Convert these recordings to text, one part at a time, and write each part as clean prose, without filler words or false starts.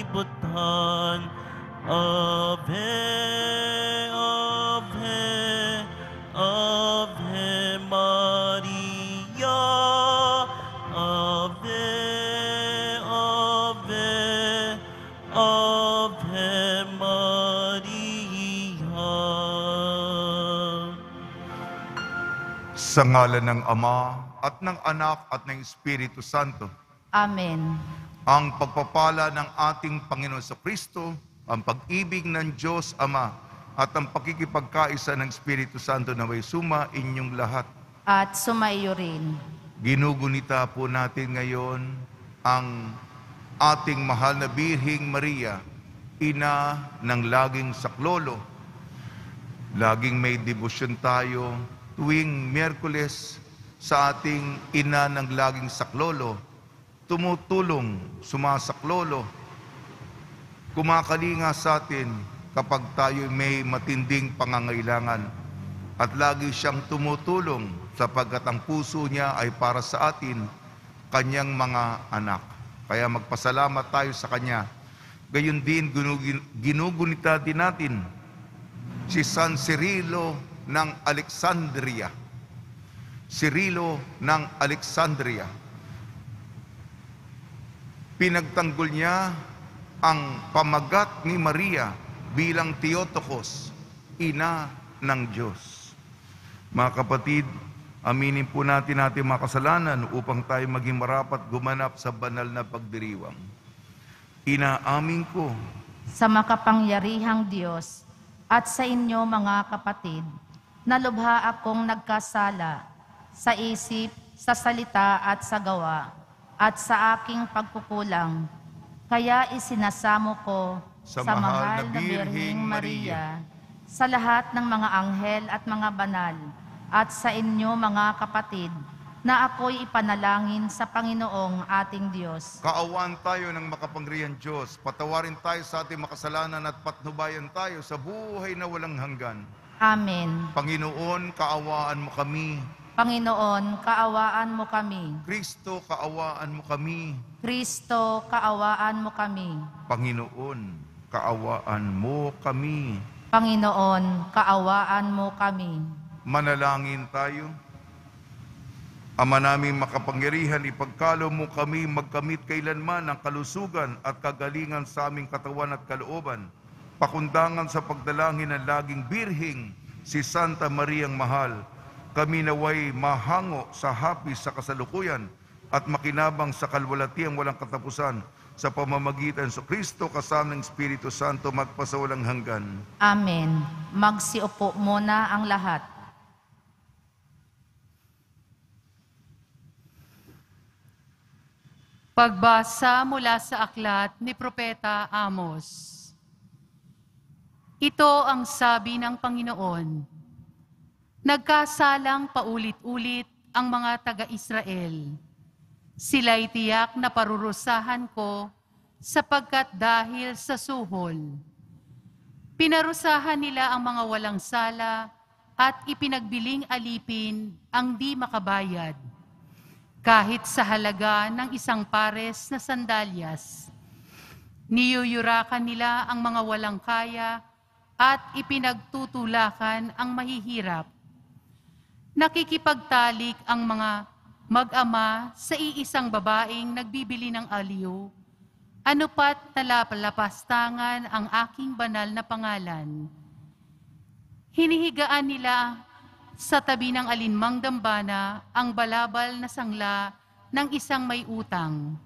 sanlibutan. Ave, Ave, Ave Maria. Ave, Ave, Ave Maria. Sa ngalan ng Ama, at ng Anak, at ng Espiritu Santo. Amen. Ang pagpapala ng ating Panginoon sa Kristo, ang pag-ibig ng Diyos Ama, at ang pakikipagkaisa ng Espiritu Santo na may suma inyong lahat. At sumaiyo rin. Ginugunita po natin ngayon ang ating mahal na Birheng Maria, ina ng laging saklolo. Laging may debosyon tayo tuwing Miyerkules sa ating ina ng laging saklolo. Tumutulong, sumasaklolo, kumakalinga sa atin kapag tayo may matinding pangangailangan. At lagi siyang tumutulong sapagkat ang puso niya ay para sa atin, kanyang mga anak. Kaya magpasalamat tayo sa kanya. Gayon din, ginugunita din natin si San Cirilo ng Alexandria. Cirilo ng Alexandria. Pinagtanggol niya ang pamagat ni Maria bilang Theotokos, ina ng Diyos. Mga kapatid, aminin po natin mga kasalanan upang tayo maging marapat gumanap sa banal na pagdiriwang. Inaamin ko Sa makapangyarihang Diyos at sa inyo mga kapatid, na lubha akong nagkasala sa isip, sa salita at sa gawa, at sa aking pagkukulang. Kaya isinasamo ko Sa sa mahal mahal na na Birheng Maria, Maria, sa lahat ng mga anghel at mga banal, at sa inyo mga kapatid, na ako'y ipanalangin sa Panginoong ating Diyos. kaawaan tayo ng makapangyarihang Diyos. Patawarin tayo sa ating makasalanan at patnubayan tayo sa buhay na walang hanggan. Amen. Panginoon, kaawaan mo kami. Panginoon, kaawaan mo kami. Kristo, kaawaan mo kami. Kristo, kaawaan mo kami. Panginoon, kaawaan mo kami. Panginoon, kaawaan mo kami. Manalangin tayo. Ama naming makapangyarihan, ipagkalo mo kami magkamit kailanman ng kalusugan at kagalingan sa aming katawan at kalooban. Pakundangan sa pagdalangin ng laging birhing si Santa Mariang Mahal. Kami naway mahango sa hapis sa kasalukuyan at makinabang sa kalwalatiang walang katapusan sa pamamagitan sa Kristo kasama ng Espiritu Santo magpasawalang hanggan. Amen. Magsiupo muna ang lahat. Pagbasa mula sa aklat ni Propeta Amos. Ito ang sabi ng Panginoon. Nagkasalang paulit-ulit ang mga taga-Israel. Sila'y tiyak na parurusahan ko sapagkat dahil sa suhol. Pinarusahan nila ang mga walang sala at ipinagbiling alipin ang di makabayad. Kahit sa halaga ng isang pares na sandalyas. Niyuyurakan nila ang mga walang kaya at ipinagtutulakan ang mahihirap. Nakikipagtalik ang mga mag-ama sa iisang babaeng nagbibili ng aliw, ano pat nalapalapastangan ang aking banal na pangalan. Hinihigaan nila sa tabi ng alinmang dambana ang balabal na sangla ng isang may utang.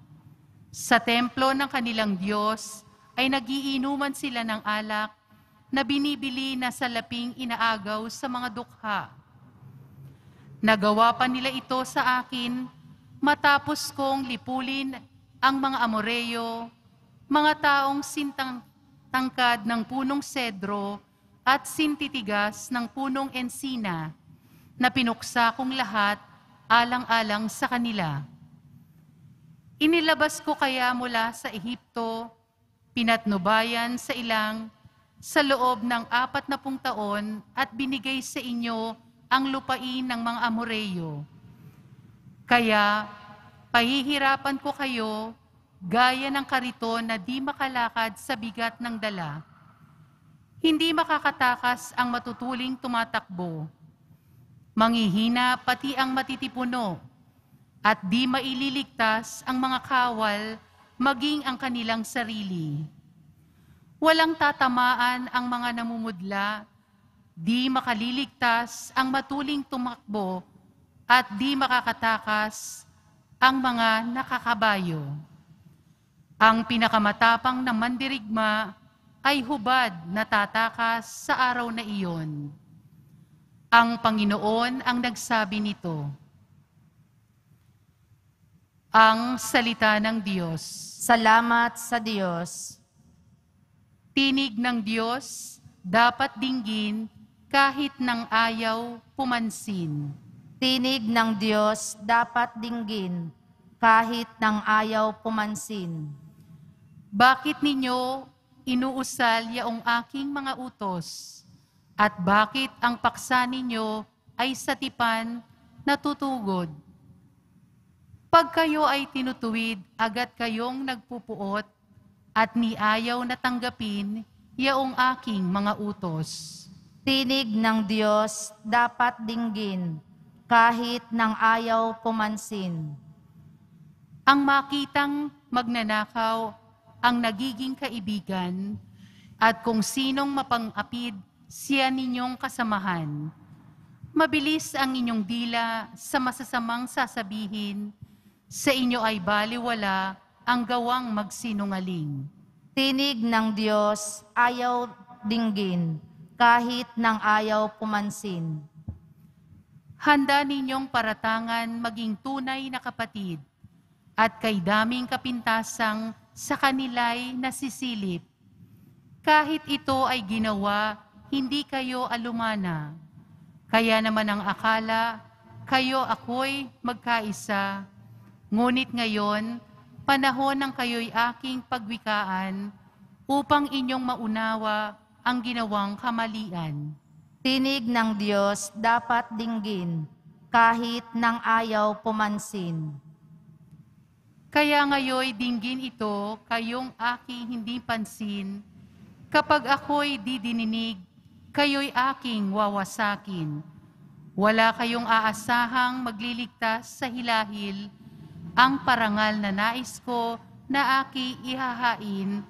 Sa templo ng kanilang Diyos ay nagiinuman sila ng alak na binibili na sa laping inaagaw sa mga dukha. Nagawa pa nila ito sa akin matapos kong lipulin ang mga Amoreyo, mga taong sintang tangkad ng punong sedro at sintitigas ng punong ensina, na pinuksa kong lahat alang-alang sa kanila. Inilabas ko kaya mula sa Ehipto, pinatnubayan sa ilang, sa loob ng 40 taon at binigay sa inyo ang lupain ng mga Amoreyo. Kaya, pahihirapan ko kayo gaya ng kariton na di makalakad sa bigat ng dala. Hindi makakatakas ang matutuling tumatakbo. Manghihina pati ang matitipuno, at di maililigtas ang mga kawal, maging ang kanilang sarili. Walang tatamaan ang mga namumudla, di makaliligtas ang matuling tumakbo, at di makakatakas ang mga nakakabayo. Ang pinakamatapang na mandirigma ay hubad na tatakas sa araw na iyon. Ang Panginoon ang nagsabi nito. Ang salita ng Diyos. Salamat sa Diyos. Tinig ng Diyos dapat dinggin kahit ng ayaw pumansin. Tinig ng Diyos dapat dinggin kahit ng ayaw pumansin. Bakit ninyo inuusal yaong aking mga utos? At bakit ang paksa ninyo ay sa tipan natutugod? Pag kayo ay tinutuwid, agad kayong nagpupuot at niayaw na tanggapin yaong aking mga utos. Tinig ng Diyos dapat dinggin kahit ng ayaw pumansin. Ang makitang magnanakaw ang nagiging kaibigan, at kung sinong mapang-apid siya ninyong kasamahan. Mabilis ang inyong dila sa masasamang sasabihin, sa inyo ay baliwala ang gawang magsinungaling. Tinig ng Diyos ayaw dinggin kahit ng ayaw pumansin. Handa ninyong paratangan maging tunay na kapatid, at kay daming kapintasang sa kanila'y nasisilip. Kahit ito ay ginawa, hindi kayo alumana. Kaya naman ang akala, kayo ako'y magkaisa. Ngunit ngayon, panahon ng kayo'y aking pagwikaan upang inyong maunawa ang ginawang kamalian. Tinig ng Diyos dapat dinggin kahit ng ayaw pumansin. Kaya ngayoy dinggin ito kayong aking hindi pansin. Kapag ako'y didininig, kayo'y aking wawasakin. Wala kayong aasahang magliligtas sa hilahil. Ang parangal na nais ko na aki ihahain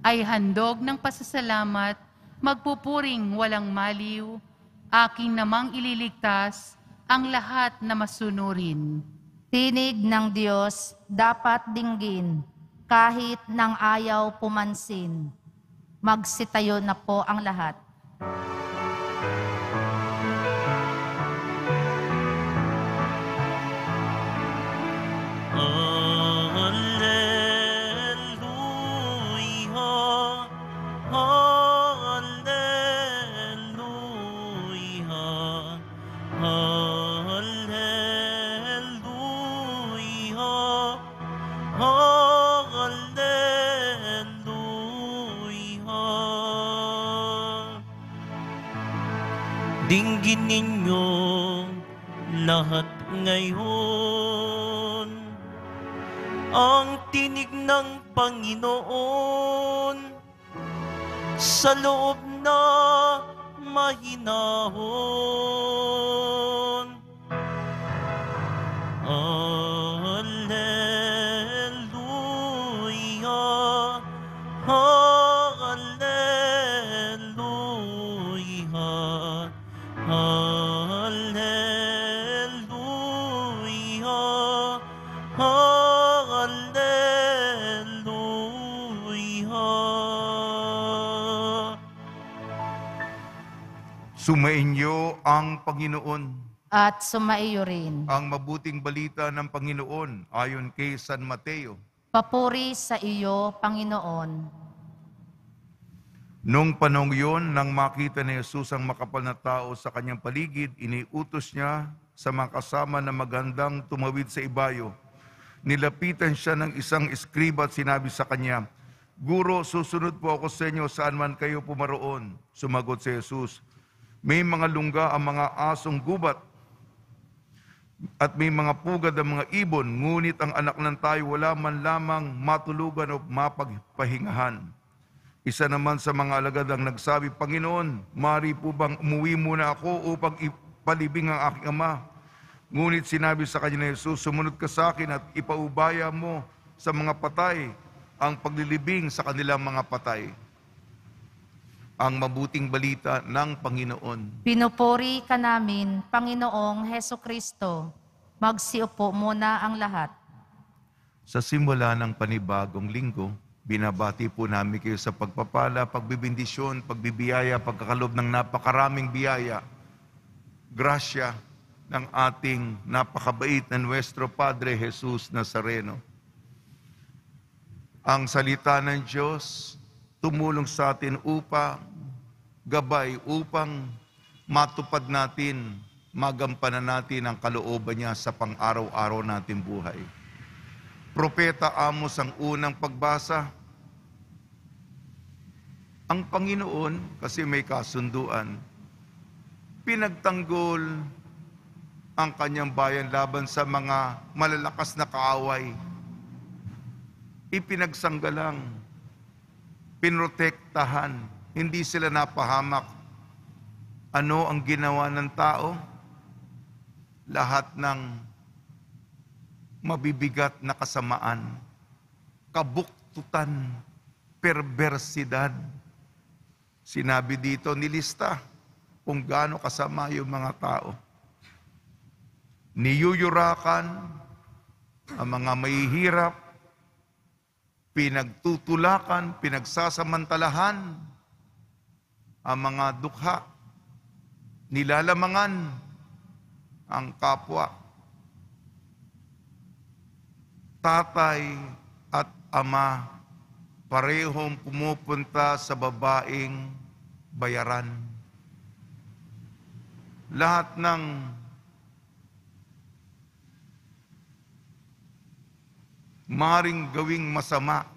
ay handog ng pasasalamat, magpupuring walang maliw. Aking namang ililigtas ang lahat na masunurin. Tinig ng Diyos dapat dinggin kahit ng ayaw pumansin. Magsitayo na po ang lahat. Hallelujah, hallelujah, hallelujah, hallelujah. Dinggin ninyo lahat ngayon ang tinig ng Panginoon sa loob na mahinahon. Hallelujah, hallelujah, hallelujah, hallelujah. Sumainyo ang Panginoon. At sumaiyo rin. Ang mabuting balita ng Panginoon ayon kay San Mateo. Papuri sa iyo, Panginoon. Nung panahong yun, nang makita ni Jesus ang makapal na tao sa kanyang paligid, iniutos niya sa mga kasama na magandang tumawid sa ibayo. Nilapitan siya ng isang eskriba at sinabi sa kanya, "Guro, susunod po ako sa inyo saan man kayo pumaroon." Sumagot si Jesus, "May mga lungga ang mga asong gubat, at may mga pugad ang mga ibon, ngunit ang anak ng tayo wala man lamang matulugan o mapagpahingahan. Isa naman sa mga alagad ang nagsabi, Panginoon, mari po bang umuwi muna ako upang ipalibing ang aking ama? Ngunit sinabi sa kanya ni Jesus, sumunod ka sa akin at ipaubaya mo sa mga patay ang paglilibing sa kanilang mga patay. Ang mabuting balita ng Panginoon. Pinupuri ka namin, Panginoong Heso Kristo. Magsiupo muna ang lahat. Sa simula ng panibagong linggo, binabati po namin kayo sa pagpapala, pagbibindisyon, pagbibiyaya, pagkakalob ng napakaraming biyaya, grasya ng ating napakabait na Nuestro Padre Jesus Nazareno. Ang salita ng Diyos tumulong sa atin upang gabay, upang matupad natin, magampanan natin ang kalooban niya sa pang-araw-araw nating buhay. Propeta Amos ang unang pagbasa. Ang Panginoon, kasi may kasunduan, pinagtanggol ang kanyang bayan laban sa mga malalakas na kaaway. Ipinagsanggalang, pinrotektahan, hindi sila napahamak. Ano ang ginawa ng tao? Lahat ng mabibigat na kasamaan, kabuktutan, perversidad. Sinabi dito, nilista kung gaano kasama yung mga tao. Niyuyurakan ang mga mahihirap, pinagtutulakan, pinagsasamantalahan ang mga dukha, nilalamangan ang kapwa. Tatay at ama parehong pumupunta sa babaeng bayaran. Lahat ng maring gawing masama,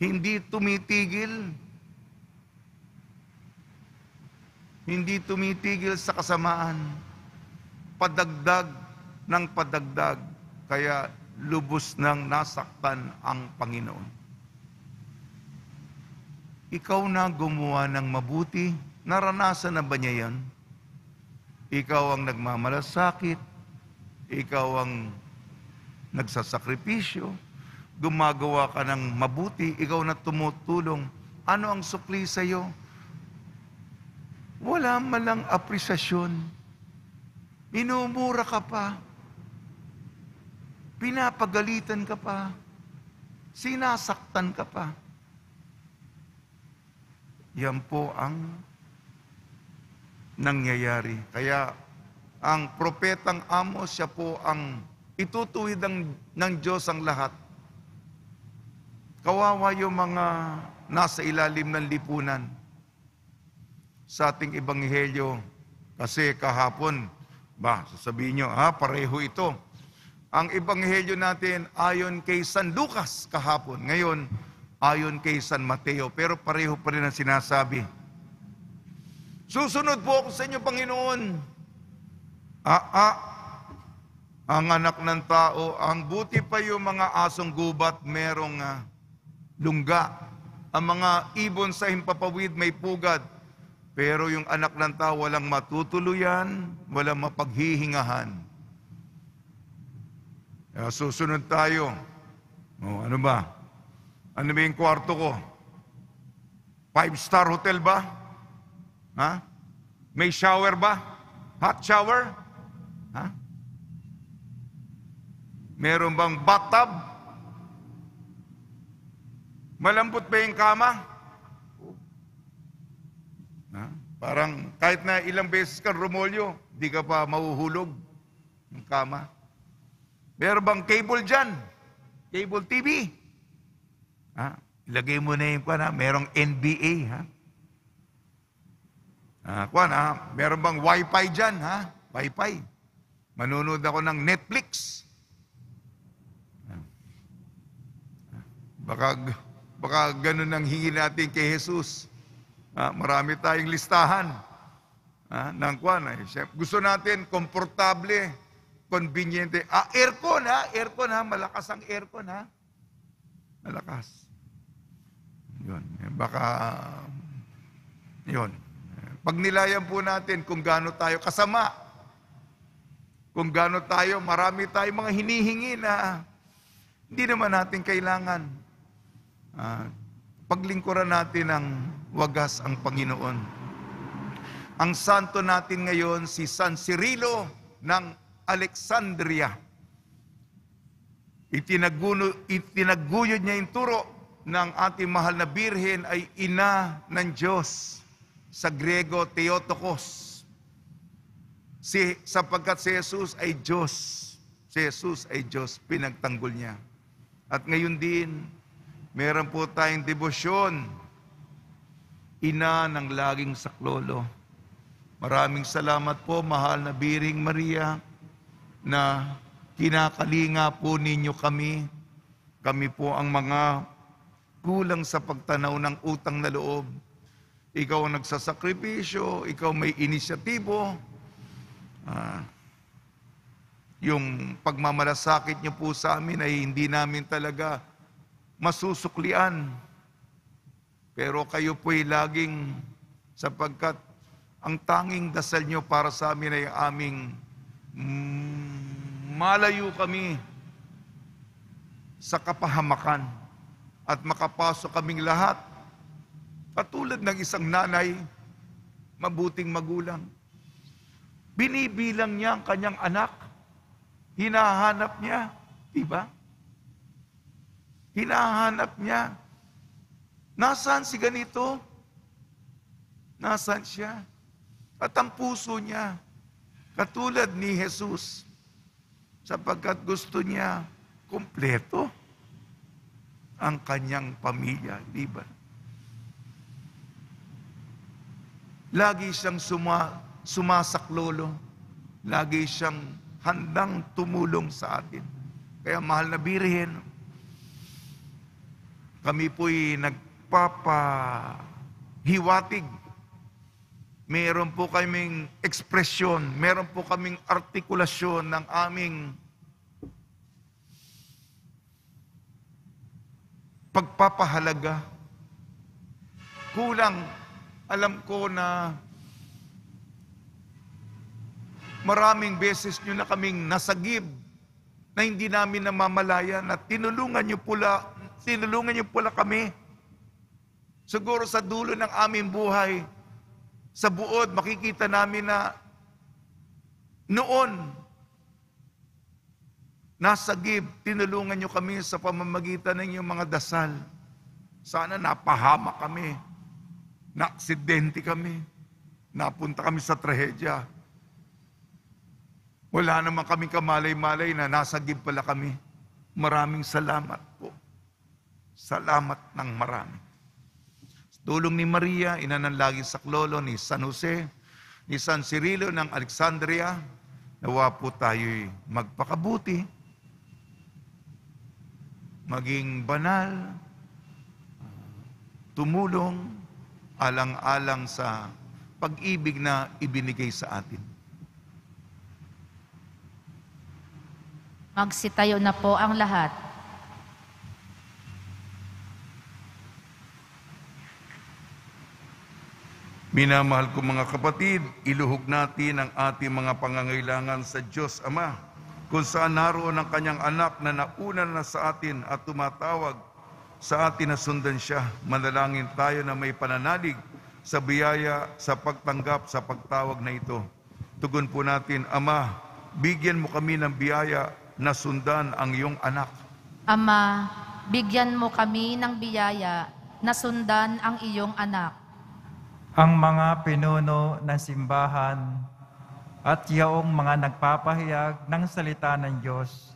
hindi tumitigil. Hindi tumitigil sa kasamaan. Padagdag ng padagdag, kaya lubos nang nasaktan ang Panginoon. Ikaw na gumawa ng mabuti, naranasan na ba niya yan? Ikaw ang nagmamalasakit, ikaw ang nagsasakripisyo, gumagawa ka ng mabuti, ikaw na tumutulong. Ano ang sukli sa iyo? Wala malang apresasyon. Minumura ka pa. Pinapagalitan ka pa. Sinasaktan ka pa. Yan po ang nangyayari. Kaya ang propetang Amos, siya po ang itutuwid ng Diyos ang lahat. Kawawa yung mga nasa ilalim ng lipunan sa ating ebanghelyo. Kasi kahapon, sasabihin nyo, pareho ito. Ang ebanghelyo natin ayon kay San Lucas kahapon. Ngayon, ayon kay San Mateo. Pero pareho pa rin ang sinasabi. Susunod po ako sa inyo, Panginoon. Ang anak ng tao, ang buti pa yung mga asong gubat, merong lungga. Ang mga ibon sa himpapawid may pugad. Pero yung anak ng tao walang matutuluyan, walang mapaghihingahan. Susunod tayo. Ano ba? Ano ba yung kwarto ko? 5-star hotel ba? Ha? May shower ba? Hot shower? Ha? Meron bang bathtub? Malambot ba yung kama? Ha? Parang kahit na ilang beses ka rumolyo, di ka pa mahuhulog yung kama. Meron bang cable dyan? Cable TV? Ha? Ilagay mo na yung merong NBA, ha? Meron bang wifi dyan, ha? Wifi. Manunood ako ng Netflix. Baka ganun ang hingi natin kay Jesus. Marami tayong listahan ng Gusto natin komportable, conveniente. Aircon ha, aircon ha, malakas ang aircon ha. Malakas. Yun, baka, yun. Pag nilayan po natin kung gaano tayo kasama, kung gaano tayo, marami tayong mga hinihingi na hindi naman natin kailangan. Paglingkuran natin ng wagas ang Panginoon. Ang santo natin ngayon, si San Cirilo ng Alexandria. Itinaguyod niya yung turo ng ating mahal na Birhen ay ina ng Diyos. Sa Griego, Theotokos. Sapagkat si Jesus ay Diyos. Si Jesus ay Diyos, pinagtanggol niya. At ngayon din, meron po tayong debosyon, ina ng laging saklolo. Maraming salamat po, mahal na Biring Maria, na kinakalinga po ninyo kami. Kami po ang mga kulang sa pagtanaw ng utang na loob. Ikaw ang nagsasakripisyo, ikaw may inisyatibo. Yung pagmamalasakit niyo po sa amin ay hindi namin talaga masusuklian. Pero kayo po'y laging, sapagkat ang tanging dasal niyo para sa amin ay aming malayo kami sa kapahamakan at makapasok kaming lahat katulad ng isang nanay, mabuting magulang. Binibilang niya ang kanyang anak. Hinahanap niya. Diba? Hinahanap niya. Nasaan si ganito? Nasaan siya? At ang puso niya, katulad ni Jesus, sapagkat gusto niya kumpleto ang kanyang pamilya. Diba? Lagi siyang sumasaklolo. Lagi siyang handang tumulong sa atin. Kaya mahal na Birhen, kami po'y nagpapahiwatig. Meron po kaming ekspresyon, meron po kaming artikulasyon ng aming pagpapahalaga. Kulang. Alam ko na maraming beses nyo na kaming nasagib na hindi namin namamalayan at tinulungan nyo pula kami. Siguro sa dulo ng aming buhay, sa buod, makikita namin na noon, nasagib, tinulungan nyo kami sa pamamagitan ng inyong mga dasal. Sana napahamak kami. Na-aksidente kami. Napunta kami sa trahedya. Wala naman kaming kamalay-malay na nasagib pala kami. Maraming salamat po. Salamat ng marami. Tulong ni Maria, ina ng laging saklolo, ni San Jose, ni San Cirilo ng Alexandria, nawa po tayo'y magpakabuti, maging banal, tumulong, alang-alang sa pag-ibig na ibinigay sa atin. Magsitayo na po ang lahat. Minamahal ko mga kapatid, iluhog natin ang ating mga pangangailangan sa Diyos Ama, kung saan naroon ang kanyang anak na nauna na sa atin at tumatawag sa atin na sundan siya. Manalangin tayo na may pananalig sa biyaya, sa pagtanggap, sa pagtawag na ito. Tugon po natin, Ama, bigyan mo kami ng biyaya na sundan ang iyong anak. Ama, bigyan mo kami ng biyaya na sundan ang iyong anak. Ang mga pinuno ng simbahan at yaong mga nagpapahayag ng salita ng Diyos,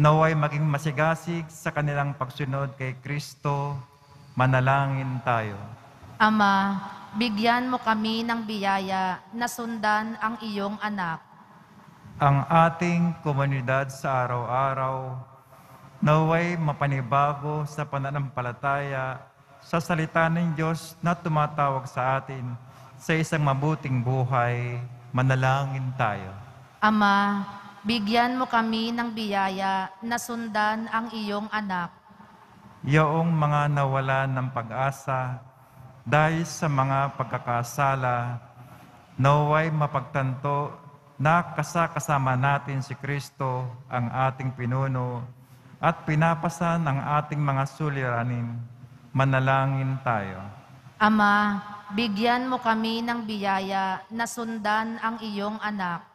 naway maging masigasig sa kanilang pagsunod kay Kristo. Manalangin tayo. Ama, bigyan mo kami ng biyaya na sundan ang iyong anak. Ang ating komunidad sa araw-araw, naway mapanibago sa pananampalataya sa salita ng Diyos na tumatawag sa atin sa isang mabuting buhay. Manalangin tayo. Ama, bigyan mo kami ng biyaya na sundan ang iyong anak. Yaong mga nawala ng pag-asa dahil sa mga pagkakasala, naway mapagtanto na kasama natin si Kristo, ang ating pinuno, at pinapasan ang ating mga suliranin. Manalangin tayo. Ama, bigyan mo kami ng biyaya na sundan ang iyong anak.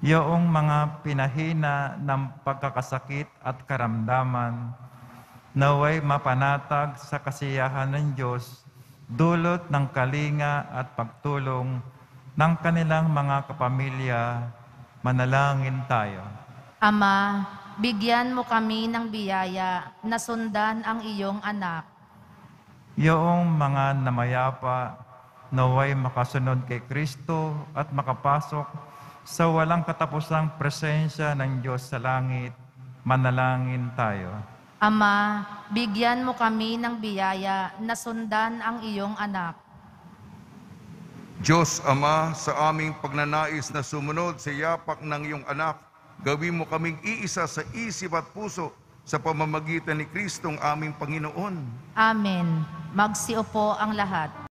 Yaong mga pinahina ng pagkakasakit at karamdaman, naway mapanatag sa kasiyahan ng Diyos, dulot ng kalinga at pagtulong ng kanilang mga kapamilya. Manalangin tayo. Ama, bigyan mo kami ng biyaya na sundan ang iyong anak. Yaong mga namayapa, naway makasunod kay Kristo at makapasok sa walang katapusang presensya ng Diyos sa langit. Manalangin tayo. Ama, bigyan mo kami ng biyaya na sundan ang iyong anak. Diyos Ama, sa aming pagnanais na sumunod sa yapak ng iyong anak, gawin mo kaming iisa sa isip at puso sa pamamagitan ni Kristong aming Panginoon. Amen. Magsiupo ang lahat.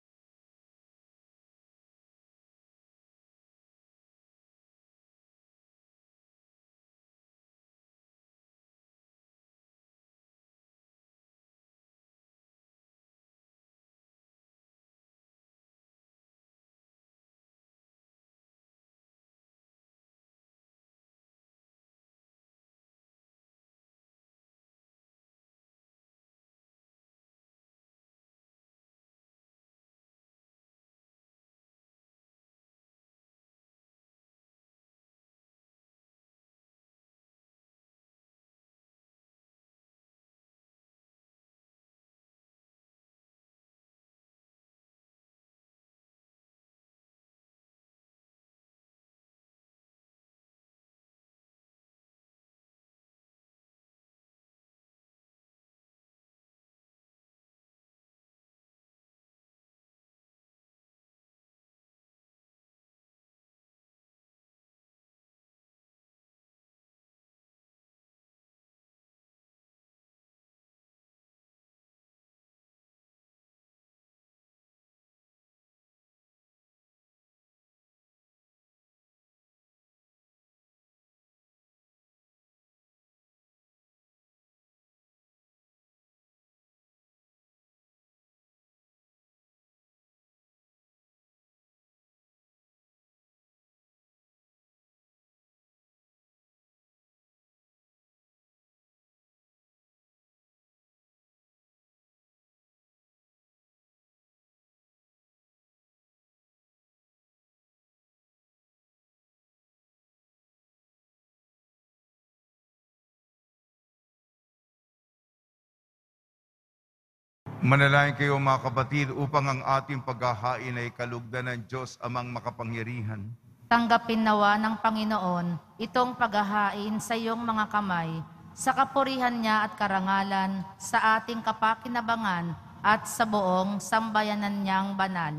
Manalangin kayo mga kapatid upang ang ating paghahain ay kalugdan ng Diyos Amang makapangyarihan. Tanggapin nawa ng Panginoon itong paghahain sa iyong mga kamay, sa kapurihan niya at karangalan, sa ating kapakinabangan at sa buong sambayanan niyang banal.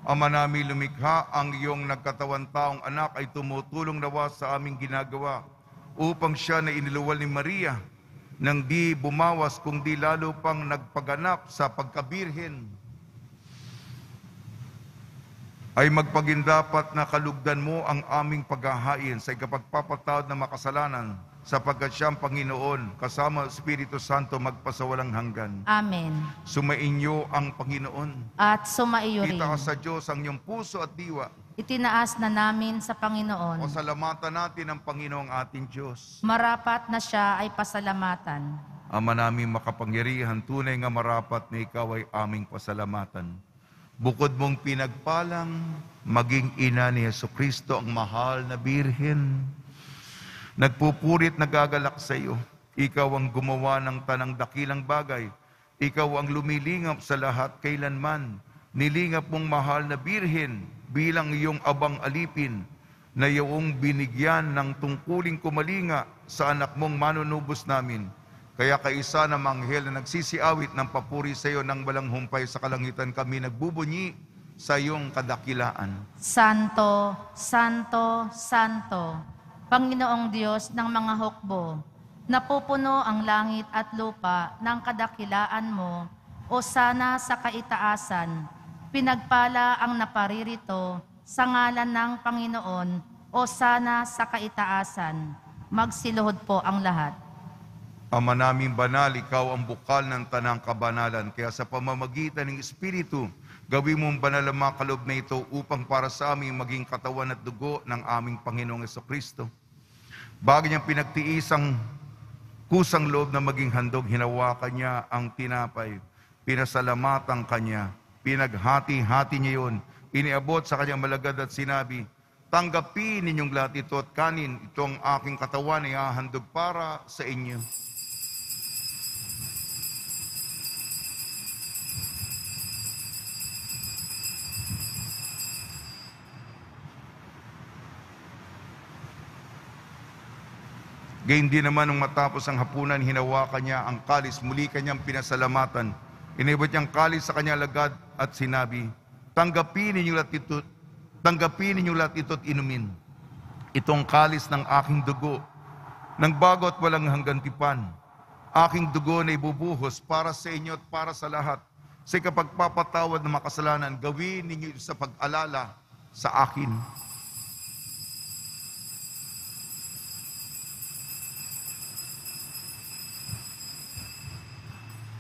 Ama namin lumikha, ang iyong nagkatawan taong anak ay tumutulong nawa sa aming ginagawa upang siya na iniluwal ni Maria nang di bumawas kundi lalo pang nagpaganap sa pagkabirhen, ay magpagindapat na kalugdan mo ang aming paghahain sa ikapagpapatawad ng makasalanan, sapagkat siyang Panginoon kasama Espiritu Santo magpasawalang hanggan. Amen. Sumainyo ang Panginoon. At sumaiyo rin. Itaas sa Diyos ang iyong puso at diwa. Itinaas na namin sa Panginoon. Pasalamatan natin ang Panginoong ating Diyos. Marapat na siya ay pasalamatan. Ama naming makapangyarihan, tunay nga marapat na ikaw ay aming pasalamatan. Bukod mong pinagpalang, maging ina ni Jesucristo ang mahal na birhen. Nagpupurit nagagalak sa iyo. Ikaw ang gumawa ng tanang dakilang bagay. Ikaw ang lumilingap sa lahat kailanman. Nilingap mong mahal na birhen bilang iyong abang alipin na iyong binigyan ng tungkuling kumalinga sa anak mong manunubos namin. Kaya kaisa ng anghel na nagsisiawit ng papuri sa iyo ng walang humpay sa kalangitan, kami nagbubunyi sa iyong kadakilaan. Santo, Santo, Santo, Panginoong Diyos ng mga hukbo, napupuno ang langit at lupa ng kadakilaan mo, o sana sa kaitaasan, pinagpala ang naparirito sa ngalan ng Panginoon, o sana sa kaitaasan. Magsiluhod po ang lahat. Ama naming banal, ikaw ang bukal ng tanang kabanalan. Kaya sa pamamagitan ng Espiritu, gawin mong banal ang mga kaloob na ito upang para sa amin maging katawan at dugo ng aming Panginoong Jesucristo. Bago niyang pinagtiis ang kusang loob na maging handog, hinawakan niya ang tinapay, pinasalamatan kanya, pinaghati-hati niya yun, iniabot sa kanyang malagad at sinabi, tanggapin ninyong lahat ito at kanin, ito ang aking katawan na ihahandog para sa inyo. Gayun din naman nung matapos ang hapunan, hinawakan niya ang kalis, muli kanyang pinasalamatan. Inibot niyang kalis sa kanyang lagad at sinabi, tanggapin ninyong lahat ito at inumin. Itong kalis ng aking dugo, ng bago at walang hanggang tipan. Aking dugo na ibubuhos para sa inyo at para sa lahat. Sa kapagpapatawad ng makasalanan, gawin ninyo ito sa pag-alala sa akin.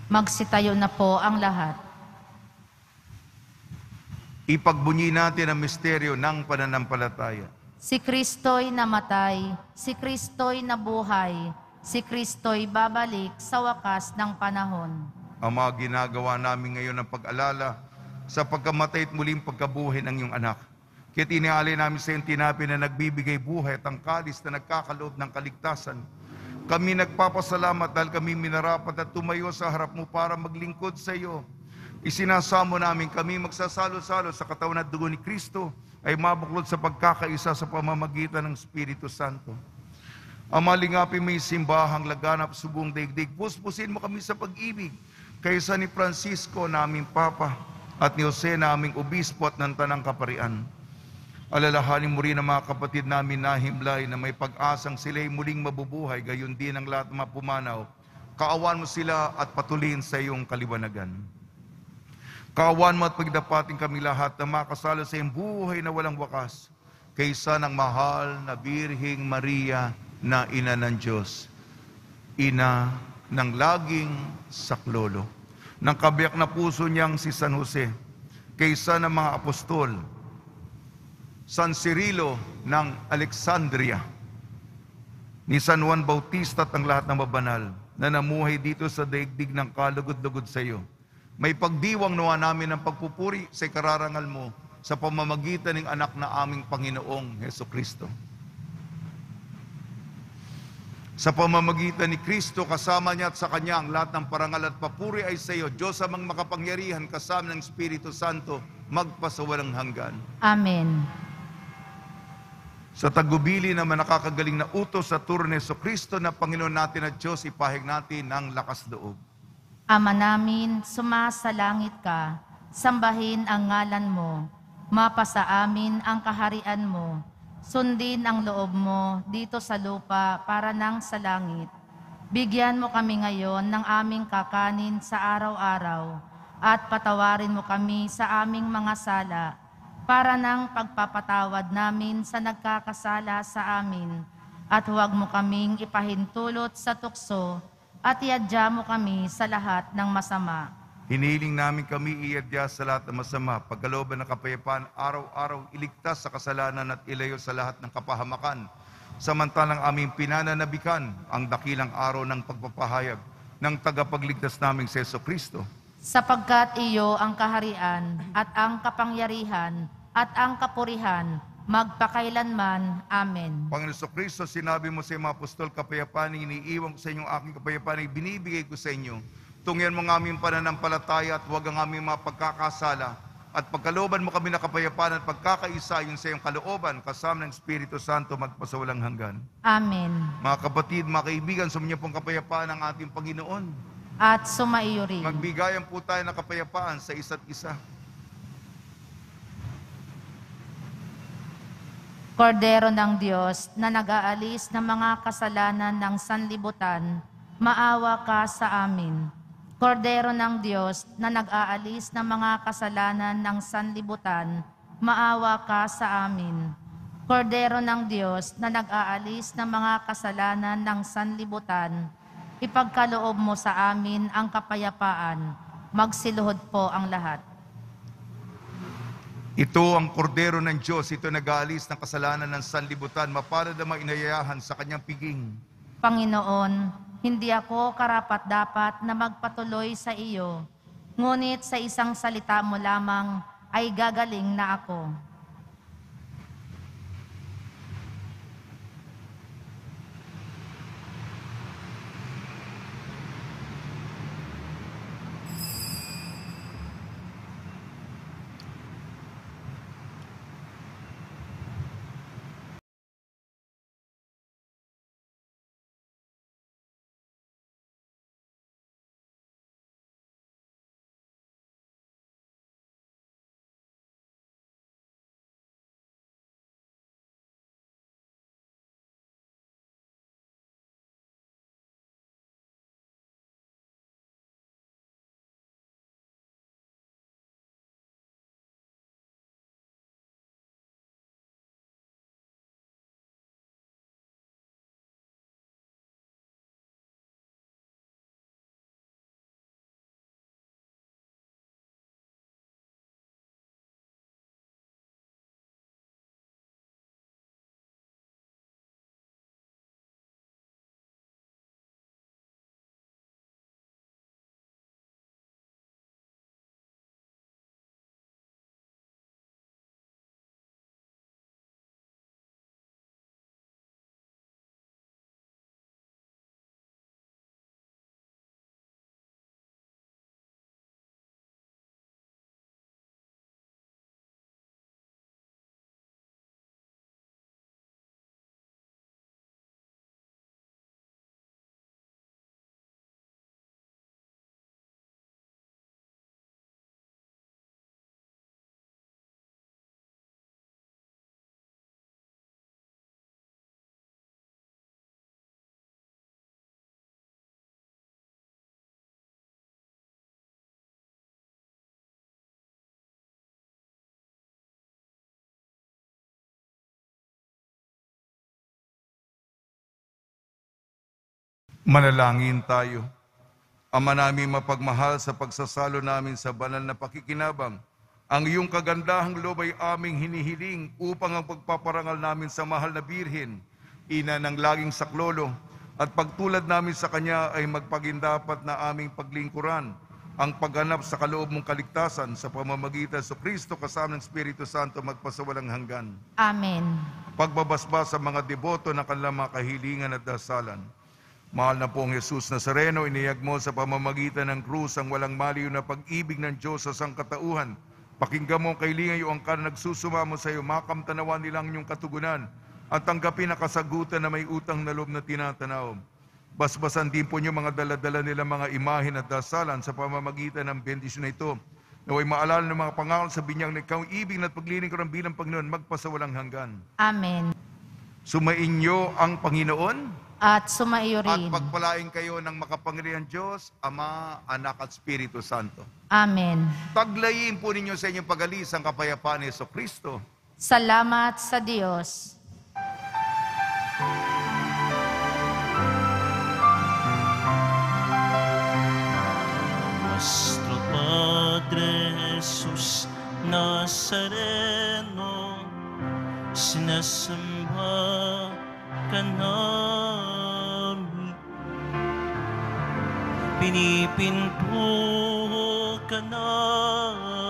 Magsitayo na po ang lahat. Ipagbunyi natin ang misteryo ng pananampalataya. Si Kristo'y namatay, si Kristo'y nabuhay, si Kristo'y babalik sa wakas ng panahon. Ang mga ginagawa namin ngayon ng pag-alala sa pagkamatay at muling pagkabuhay ng iyong anak. Kaya tinialay namin sa iyong tinapay na nagbibigay buhay at ang kalis na nagkakaloob ng kaligtasan. Kami nagpapasalamat dahil kami minarapat at tumayo sa harap mo para maglingkod sa iyo. Isinasamo namin kami magsasalo-salo sa katawan at dugo ni Kristo ay mabuklod sa pagkakaisa sa pamamagitan ng Espiritu Santo. Ama, lingapin mo yung simbahang laganap sa buong daigdig. Puspusin mo kami sa pag-ibig kaysa ni Francisco na aming Papa at ni Jose na aming Obispo at ng Tanang Kaparian. Alalahanin mo rin ang mga kapatid namin na himlay na may pag-asang sila'y muling mabubuhay, gayon din ang lahat ng mga pumanaw. Kaawan mo sila at patuloyin sa iyong kaliwanagan. Kaawan mo at pagdapating kami lahat na makasalo sa iyong buhay na walang wakas, kaysa ng mahal na Birheng Maria na Ina ng Diyos, Ina ng laging saklolo, ng kabiyak na puso niyang si San Jose, kaysa ng mga apostol, San Cirilo ng Alexandria, ni San Juan Bautista at ang lahat ng mabanal na namuhay dito sa daigdig ng kalugod-lugod sa iyo. May pagdiwang nawa namin ng pagpupuri sa kararangal mo sa pamamagitan ng anak na aming Panginoong Jesucristo. Sa pamamagitan ni Kristo, kasama niya at sa Kanya ang lahat ng parangal at papuri ay sa iyo, Diyos amang makapangyarihan, kasama ng Espiritu Santo, magpasawalang hanggan. Amen. Sa tagubili naman nakakagaling na utos sa turo ni Jesucristo na Panginoon natin at Diyos, ipahig natin ng lakas loob. Ama namin, sumasalangit ka, sambahin ang ngalan mo, mapasa amin ang kaharian mo, sundin ang loob mo dito sa lupa para nang sa langit. Bigyan mo kami ngayon ng aming kakanin sa araw-araw, at patawarin mo kami sa aming mga sala, para ng pagpapatawad namin sa nagkakasala sa amin, at huwag mo kaming ipahintulot sa tukso, at iadya mo kami sa lahat ng masama. Hiniling namin kami iadya sa lahat ng masama, pagkalooban ng kapayapaan, araw-araw iligtas sa kasalanan at ilayo sa lahat ng kapahamakan, samantalang aming pinananabikan ang dakilang araw ng pagpapahayag ng tagapagligtas naming si Jesucristo. Sapagkat iyo ang kaharian at ang kapangyarihan at ang kapurihan magpakailanman. Amen. Panginoon Jesucristo, sinabi mo sa mga apostol, kapayapaan iniiwan ko sa inyong aking kapayapaan ay binibigay ko sa inyo. Tungyan mo ng aming pananampalataya at huwag ang aming mga pagkakasala. At pagkalooban mo kami na kapayapaan at pagkakaisa yun sa iyong kalooban, kasama ng Espiritu Santo magpasawalang hanggan. Amen. Mga kapatid, mga kaibigan, sa inyo pong kapayapaan ng ating Panginoon. At sumaiyo rin. Magbigayan po tayo ng kapayapaan sa isa't isa. Kordero ng Diyos na nag-aalis ng mga kasalanan ng sanlibutan, maawa ka sa amin. Kordero ng Diyos na nag-aalis ng mga kasalanan ng sanlibutan, maawa ka sa amin. Kordero ng Diyos na nag-aalis ng mga kasalanan ng sanlibutan, ipagkaloob mo sa amin ang kapayapaan. Magsiluhod po ang lahat. Ito ang kordero ng Diyos, ito nag-aalis ng kasalanan ng sanlibutan, mapalad ang mga inayayahan sa kanyang piging. Panginoon, hindi ako karapat-dapat na magpatuloy sa iyo, ngunit sa isang salita mo lamang ay gagaling na ako. Manalangin tayo. Ama namin mapagmahal, sa pagsasalo namin sa banal na pakikinabang, ang iyong kagandahang loob ay aming hinihiling upang ang pagpaparangal namin sa mahal na Birhen, ina ng laging saklolo, at pagtulad namin sa kanya ay magpagindapat na aming paglingkuran ang pagganap sa kaloob mong kaligtasan sa pamamagitan sa Kristo kasama ng Espiritu Santo magpasawalang hanggan. Amen. Pagbabasbas sa mga deboto ng kanilang mga kahilingan at dasalan. Mahal na pong Jesus Nazareno, iniyag mo sa pamamagitan ng krus ang walang maliw na pag-ibig ng Diyos sa sangkatauhan. Pakinggan mo ang kailingan iyong angkan na nagsusumamo sa iyo, makamtanawan nilang iyong katugunan at tanggapin ang kasagutan na may utang na loob na tinatanaw. Basbasan din po niyo mga daladala nilang mga imahin at dasalan sa pamamagitan ng bendisyon na ito. Naway maalala ng mga pangakal sa binyang na ikaw ibig at pagliling ko ng bilang Panginoon magpasawalang hanggan. Amen. Sumainyo ang Panginoon. At sumaiyo At rin. pagpalain kayo ng makapangyarihan Diyos, Ama, Anak at Espiritu Santo. Amen. Taglayin po ninyo sa inyong pag-alis ang kapayapaan ni Jesucristo. Salamat sa Diyos. Nuestro Padre Jesus Nazareno, sinasamba ka namin, pinipinto ka namin,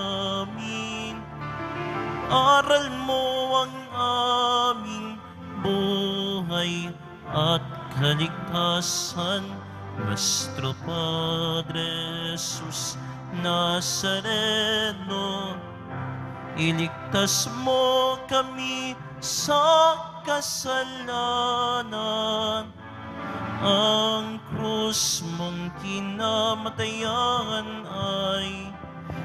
aral mo ang aming buhay at kaligtasan. Nuestro Padre Jesus Nazareno, iligtas mo kami sa kasalanan. Ang krus mong kinamatayan ay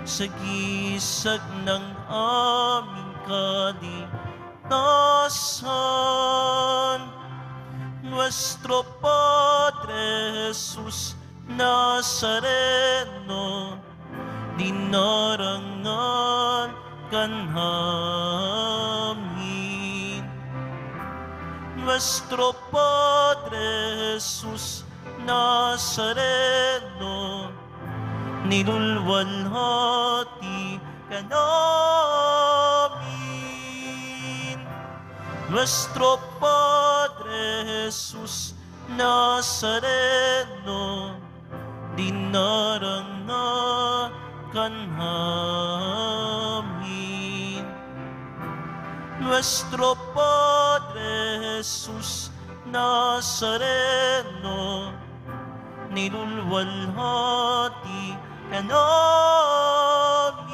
sagisag ng aming kaligtasan. Nuestro Padre Jesus Nazareno, dinarangan kan namin. Nuestro Padre Jesus Nazareno, nilulwalhati ka namin. Nuestro Padre Jesus Nazareno, dinarangan ka namin. Nuestro Padre Jesus Nazareno, nilulwalhati ka namin.